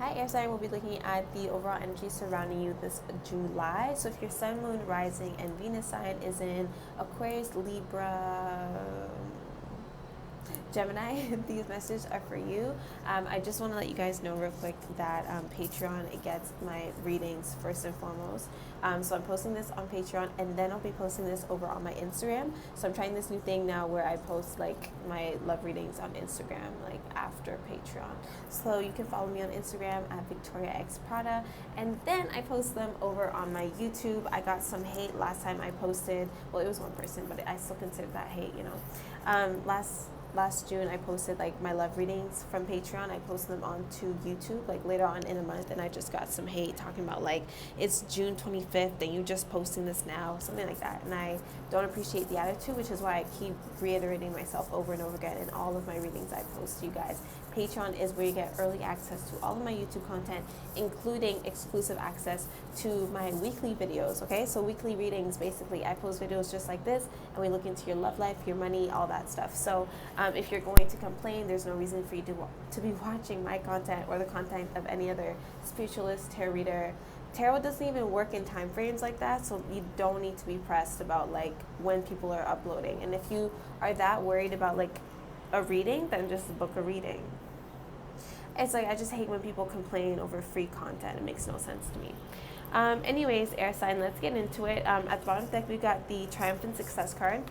Hi, air sign. We'll be looking at the overall energy surrounding you this July. So if your sun, moon, rising, and Venus sign is in Aquarius, Libra, Gemini, these messages are for you. I just want to let you guys know real quick that Patreon, it gets my readings first and foremost. So I'm posting this on Patreon, and then I'll be posting this over on my Instagram. So I'm trying this new thing now where I post like my love readings on Instagram like after Patreon. So you can follow me on Instagram at VXPRADA, and then I post them over on my YouTube. I got some hate last time I posted. Well, it was one person, but I still consider that hate, you know. Last June I posted like my love readings from Patreon. I posted them onto YouTube like later on in a month, and I just got some hate talking about like it's June 25th and you just posting this now, something like that. And I don't appreciate the attitude, which is why I keep reiterating myself over and over again in all of my readings I post to you guys. Patreon is where you get early access to all of my YouTube content, including exclusive access to my weekly videos, okay? So weekly readings, basically, I post videos just like this, and we look into your love life, your money, all that stuff. So if you're going to complain, there's no reason for you to be watching my content or the content of any other spiritualist, tarot reader. Tarot doesn't even work in time frames like that, so you don't need to be pressed about like when people are uploading. And if you are that worried about like a reading, then just book a reading. It's like I just hate when people complain over free content. It makes no sense to me. Anyways, air sign, let's get into it. At the bottom of the deck, we got the Triumphant Success card.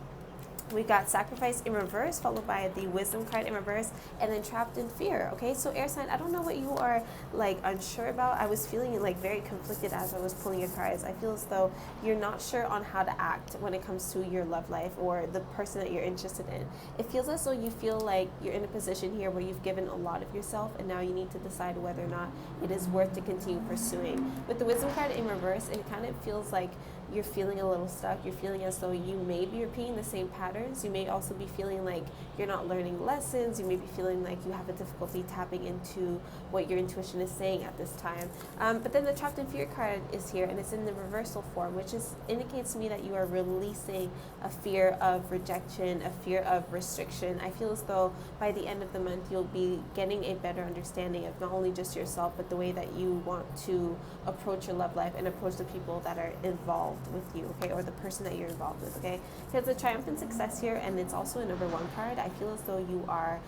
We got Sacrifice in reverse, followed by the Wisdom card in reverse, and then Trapped in Fear. Okay, so air sign, I don't know what you are like unsure about. I was feeling like very conflicted as I was pulling your cards. I feel as though you're not sure on how to act when it comes to your love life or the person that you're interested in. It feels as though you feel like you're in a position here where you've given a lot of yourself, and now you need to decide whether or not it is worth to continue pursuing. With the Wisdom card in reverse, it kind of feels like you're feeling a little stuck. You're feeling as though you may be repeating the same patterns. You may also be feeling like you're not learning lessons. You may be feeling like you have a difficulty tapping into what your intuition is saying at this time. But then the Trapped in Fear card is here, and it's in the reversal form, which indicates to me that you are releasing a fear of rejection, a fear of restriction. I feel as though by the end of the month, you'll be getting a better understanding of not only just yourself, but the way that you want to approach your love life and approach the people that are involved with you, okay, or the person that you're involved with, okay? Because the Triumphant Success here, and it's also a number one card, I feel as though you are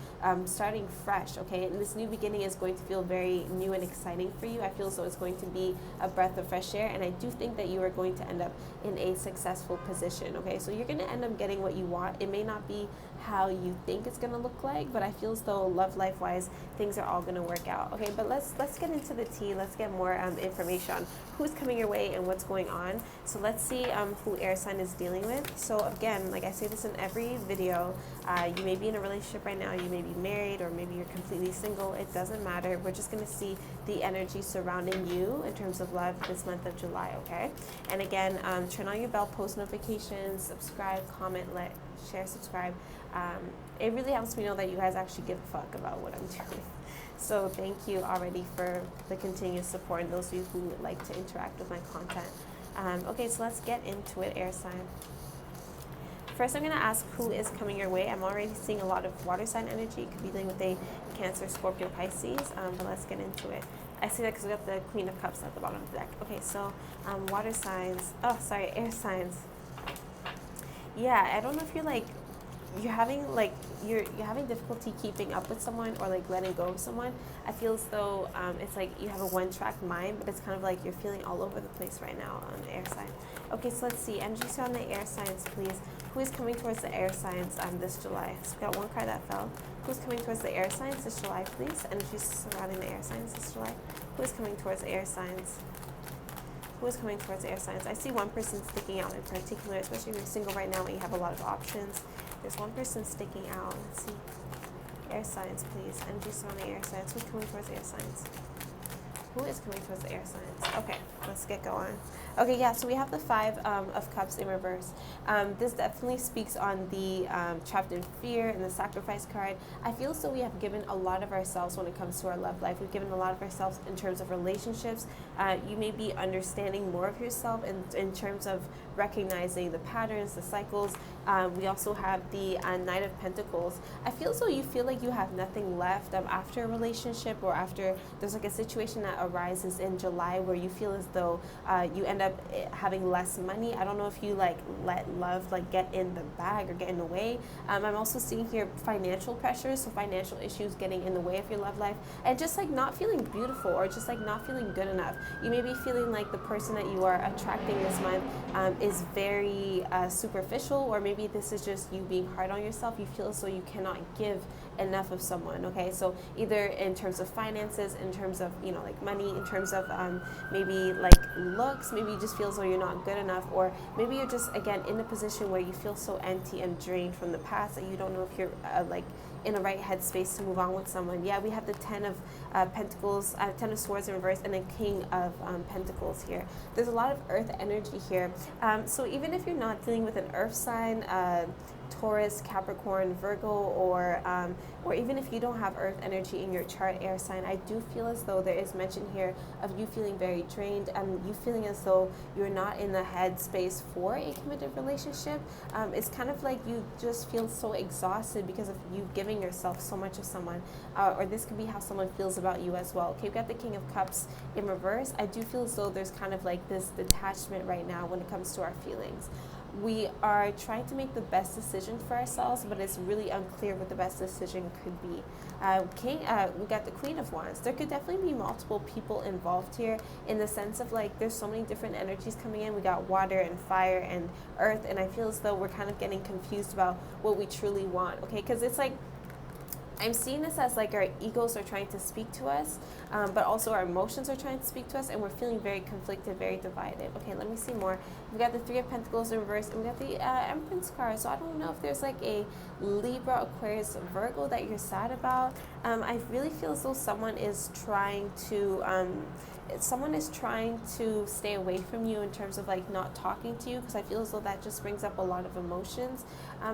starting fresh, okay? And this new beginning is going to feel very new and exciting for you. I feel as though it's going to be a breath of fresh air, and I do think that you are going to end up in a successful position, okay? So you're going to end up getting what you want. It may not be how you think it's going to look like, but I feel as though love life wise things are all going to work out, okay? But let's get into the tea. Let's get more information on who's coming your way and what's going on. So let's see who air sign is dealing with. So again, like I say this in every video, you may be in a relationship right now, you may be married, or maybe you're completely single. It doesn't matter. We're just going to see the energy surrounding you in terms of love this month of July, okay? And again, turn on your bell, post notifications, subscribe, comment, share, subscribe. It really helps me know that you guys actually give a fuck about what I'm doing. So thank you already for the continuous support and those of you who like to interact with my content. Okay, so let's get into it, air sign. First, I'm going to ask who is coming your way. I'm already seeing a lot of water sign energy. You could be dealing with a Cancer, Scorpio, Pisces, but let's get into it. I see that because we got the Queen of Cups at the bottom of the deck. Okay, so water signs. Oh, sorry, air signs. Yeah, I don't know if you're having difficulty keeping up with someone or like letting go of someone. I feel as though it's like you have a one-track mind, but it's kind of like you're feeling all over the place right now on the air sign. Okay, so let's see. Energies on the air signs, please. Who is coming towards the air signs this July? So we got one card that fell. Who's coming towards the air signs this July, please? Energies surrounding the air signs this July. Who is coming towards the air signs? Who is coming towards air signs? I see one person sticking out in particular, especially if you're single right now and you have a lot of options. There's one person sticking out. Let's see. Air signs, please. Energy surrounding air signs. Who's coming towards air signs? Who is coming towards the air signs? Okay, let's get going. Okay, yeah, so we have the Five of Cups in reverse. This definitely speaks on the trapped in fear and the sacrifice card. I feel as though we have given a lot of ourselves when it comes to our love life. We've given a lot of ourselves in terms of relationships. You may be understanding more of yourself in terms of recognizing the patterns, the cycles. We also have the Knight of Pentacles. I feel as though you feel like you have nothing left after a relationship, or after there's like a situation that arises in July where you feel as though you end up having less money. I don't know if you like let love like get in the bag or get in the way. I'm also seeing here financial pressures, so financial issues getting in the way of your love life, and just like not feeling beautiful, or just like not feeling good enough. You may be feeling like the person that you are attracting this month is very superficial, or maybe this is just you being hard on yourself. You feel as though you cannot give enough of someone. Okay, so either in terms of finances, in terms of like money, in terms of maybe like looks, maybe you just feel as though you're not good enough, or maybe you're just again in a position where you feel so empty and drained from the past that you don't know if you're like in a right headspace to move on with someone. Yeah, we have the Ten of Pentacles, Ten of Swords in reverse, and the King of Pentacles here. There's a lot of earth energy here. So even if you're not dealing with an earth sign, Taurus, Capricorn, Virgo, or even if you don't have earth energy in your chart, air sign, I do feel as though there is mention here of you feeling very drained, you feeling as though you're not in the headspace for a committed relationship. It's kind of like you just feel so exhausted because of you giving yourself so much of someone, or this could be how someone feels about you as well. Okay, we've got the King of Cups in reverse. I do feel as though there's kind of like this detachment right now when it comes to our feelings. We are trying to make the best decision for ourselves, but it's really unclear what the best decision could be. We got the Queen of Wands. There could definitely be multiple people involved here, in the sense of like there's so many different energies coming in. We got water and fire and earth, and I feel as though we're kind of getting confused about what we truly want. Okay, because it's like I'm seeing this as like our egos are trying to speak to us, but also our emotions are trying to speak to us, and we're feeling very conflicted, very divided. Okay, let me see more. We got the Three of Pentacles in reverse, and we got the Empress card. So I don't know if there's like a Libra, Aquarius, Virgo that you're sad about. I really feel as though someone is trying to stay away from you in terms of like not talking to you, because I feel as though that just brings up a lot of emotions.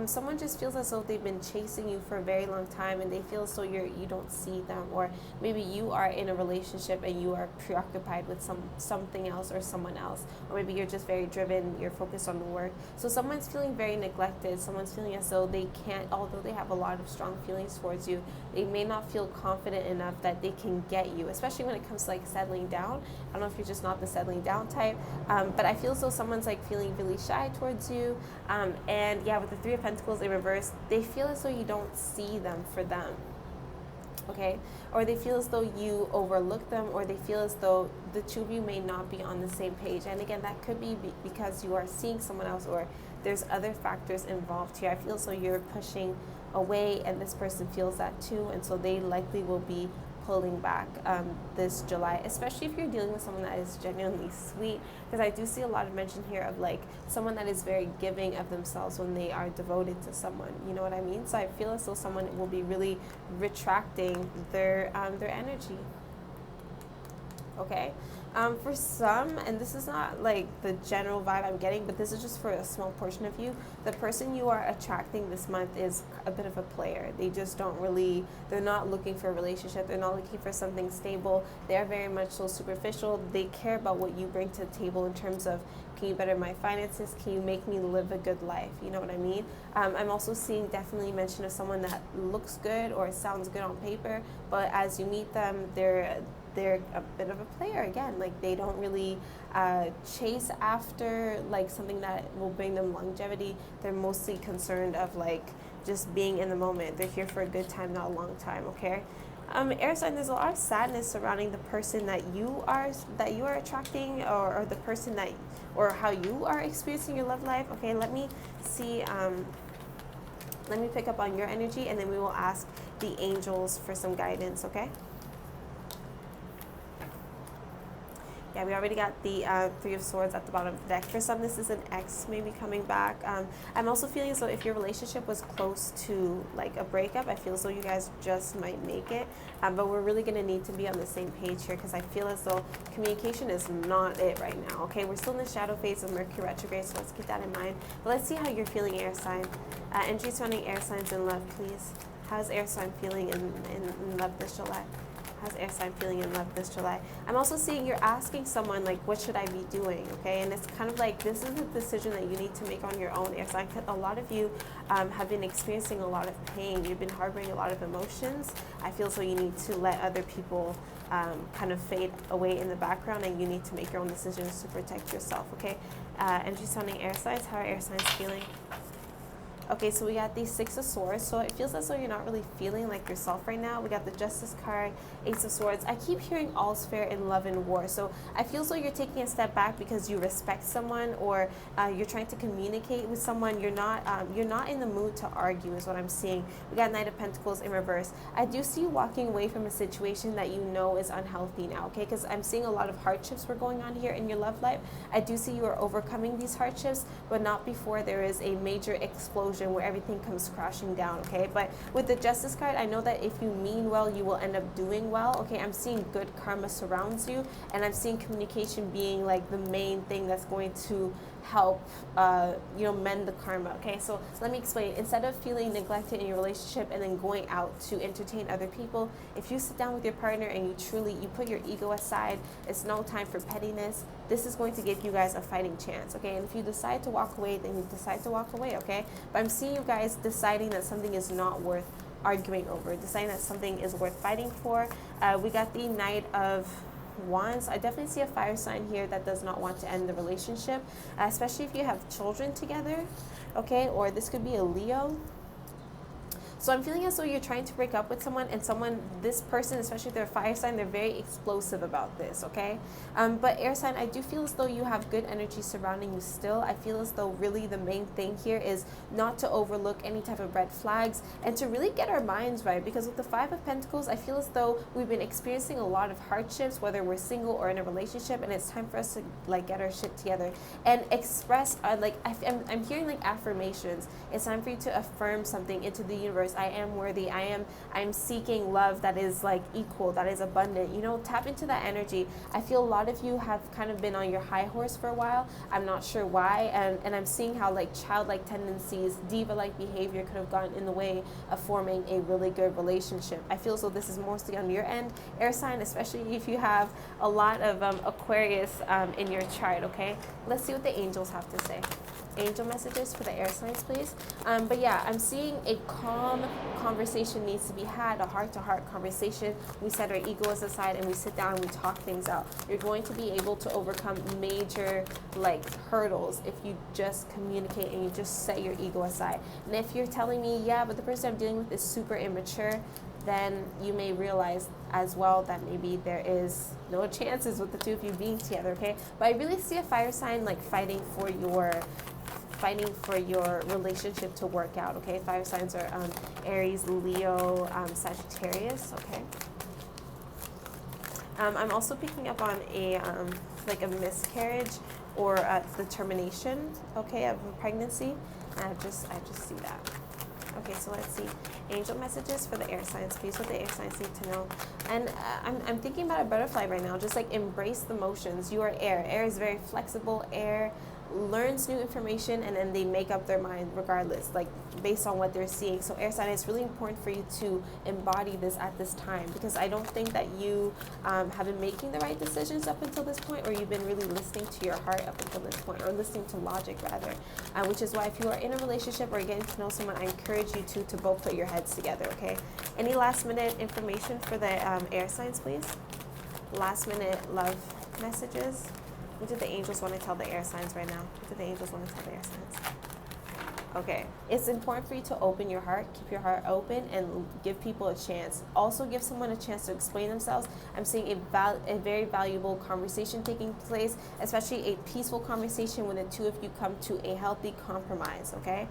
Someone just feels as though they've been chasing you for a very long time, and they feel as though you don't see them, or maybe you are in a relationship and you are preoccupied with something else or someone else, or maybe you're just very driven, you're focused on the work. So someone's feeling very neglected. Someone's feeling as though they can't, although they have a lot of strong feelings towards you, they may not feel confident enough that they can get you, especially when it comes to like settling down. I don't know if you're just not the settling down type, but I feel as though someone's like feeling really shy towards you. And yeah, with the Three of Pentacles in reverse, they feel as though you don't see them for them. Okay, or they feel as though you overlook them, or they feel as though the two of you may not be on the same page. And again, that could be because you are seeing someone else, or there's other factors involved here. I feel as though you're pushing away, and this person feels that too, and so they likely will be pulling back this July, especially if you're dealing with someone that is genuinely sweet, because I do see a lot of mention here of like someone that is very giving of themselves when they are devoted to someone, you know what I mean? So I feel as though someone will be really retracting their energy. Okay, for some, and this is not like the general vibe I'm getting, but this is just for a small portion of you, the person you are attracting this month is a bit of a player. They just don't really, they're not looking for a relationship, they're not looking for something stable, they're very much so superficial. They care about what you bring to the table in terms of, can you better my finances, can you make me live a good life, you know what I mean? I'm also seeing definitely mention of someone that looks good or sounds good on paper, but as you meet them, they're a bit of a player again. Like they don't really chase after like something that will bring them longevity. They're mostly concerned of like just being in the moment. They're here for a good time, not a long time. Okay, air sign, there's a lot of sadness surrounding the person that you are attracting, or the person that, or how you are experiencing your love life. Okay, let me see. Let me pick up on your energy, and then we will ask the angels for some guidance. Okay. Yeah, we already got the Three of Swords at the bottom of the deck. For some, this is an ex maybe coming back. I'm also feeling as though if your relationship was close to like a breakup, I feel as though you guys just might make it. But we're really going to need to be on the same page here, because I feel as though communication is not it right now. Okay, we're still in the shadow phase of Mercury retrograde, so let's keep that in mind. But let's see how you're feeling, air sign. Entry surrounding air signs in love, please. How's air sign feeling in love this July? How's air sign feeling in love this July? I'm also seeing you're asking someone, like, what should I be doing, okay? And it's kind of like this is a decision that you need to make on your own, air sign. A lot of you have been experiencing a lot of pain. You've been harboring a lot of emotions. I feel so you need to let other people kind of fade away in the background, and you need to make your own decisions to protect yourself, okay? Energy sounding air signs. How are air signs feeling? Okay, so we got the Six of Swords. So it feels as though you're not really feeling like yourself right now. We got the Justice card, Ace of Swords. I keep hearing all's fair in love and war. So I feel as though you're taking a step back because you respect someone, or you're trying to communicate with someone. You're not in the mood to argue is what I'm seeing. We got Knight of Pentacles in reverse. I do see you walking away from a situation that you know is unhealthy now, okay? Because I'm seeing a lot of hardships were going on here in your love life. I do see you are overcoming these hardships, but not before there is a major explosion where everything comes crashing down, okay? But with the Justice card, I know that if you mean well, you will end up doing well, okay? I'm seeing good karma surrounds you, and I'm seeing communication being like the main thing that's going to help mend the karma, okay? So let me explain. Instead of feeling neglected in your relationship and then going out to entertain other people, if you sit down with your partner and you put your ego aside, it's no time for pettiness. This is going to give you guys a fighting chance, okay? And if you decide to walk away, then you decide to walk away, okay? But I'm seeing you guys deciding that something is not worth arguing over, deciding that something is worth fighting for. We got the Knight of Wands. I definitely see a fire sign here that does not want to end the relationship, especially if you have children together, okay? Or this could be a Leo. So I'm feeling as though you're trying to break up with someone, and this person, especially if they're a fire sign, they're very explosive about this, okay? But air sign, I do feel as though you have good energy surrounding you still. I feel as though really the main thing here is not to overlook any type of red flags and to really get our minds right, because with the Five of Pentacles, I feel as though we've been experiencing a lot of hardships, whether we're single or in a relationship, and it's time for us to like get our shit together and express I'm hearing like affirmations. It's time for you to affirm something into the universe. I am worthy. I'm seeking love that is like equal, that is abundant. You know, tap into that energy. I feel a lot of you have kind of been on your high horse for a while. I'm not sure why, and I'm seeing how like childlike tendencies, diva-like behavior could have gotten in the way of forming a really good relationship. I feel as though this is mostly on your end, air sign, especially if you have a lot of Aquarius in your chart, okay? Let's see what the angels have to say. Angel messages for the air signs, please. But yeah, I'm seeing a calm conversation needs to be had, a heart-to-heart conversation. We set our egos aside and we sit down and we talk things out. You're going to be able to overcome major like hurdles if you just communicate and you just set your ego aside. And if you're telling me, yeah, but the person I'm dealing with is super immature, then you may realize as well that maybe there is no chances with the two of you being together, okay? But I really see a fire sign like fighting for your relationship to work out, okay? Fire signs are Aries, Leo, Sagittarius, okay? I'm also picking up on a like a miscarriage or the termination, okay, of a pregnancy. I just see that. Okay, so let's see. Angel messages for the air signs, please. What the air signs need to know. And I'm thinking about a butterfly right now. Just like embrace the motions. You are air. Air is very flexible. Air learns new information and then they make up their mind regardless, like based on what they're seeing. So air sign, it's really important for you to embody this at this time, because I don't think that you have been making the right decisions up until this point, or you've been really listening to your heart up until this point, or listening to logic rather, which is why if you are in a relationship or getting to know someone, I encourage you to both put your heads together, okay? Any last minute information for the air signs, please? Last minute love messages. What do the angels want to tell the air signs right now? What do the angels want to tell the air signs? Okay, it's important for you to open your heart, keep your heart open, and give people a chance. Also give someone a chance to explain themselves. I'm seeing a very valuable conversation taking place, especially a peaceful conversation when the two of you come to a healthy compromise, okay?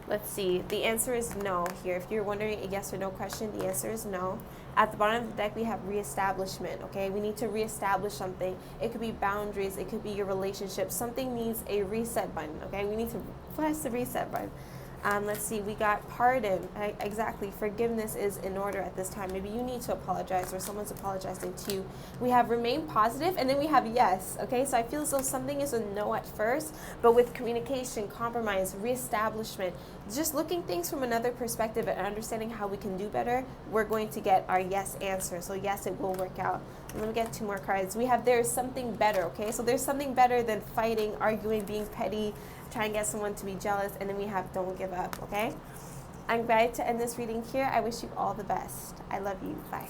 Let's see, the answer is no here. If you're wondering a yes or no question, the answer is no. At the bottom of the deck, we have reestablishment, okay? We need to reestablish something. It could be boundaries. It could be your relationship. Something needs a reset button, okay? We need to press the reset button. Let's see, we got pardon. Exactly, forgiveness is in order at this time. Maybe you need to apologize or someone's apologizing to you. We have remain positive, and then we have yes, okay? So I feel as though something is a no at first, but with communication, compromise, reestablishment, just looking things from another perspective and understanding how we can do better, we're going to get our yes answer. So yes, it will work out. And let me get 2 more cards. We have there's something better, okay? So there's something better than fighting, arguing, being petty, try and get someone to be jealous, and then we have don't give up, okay? I'm glad to end this reading here. I wish you all the best. I love you. Bye.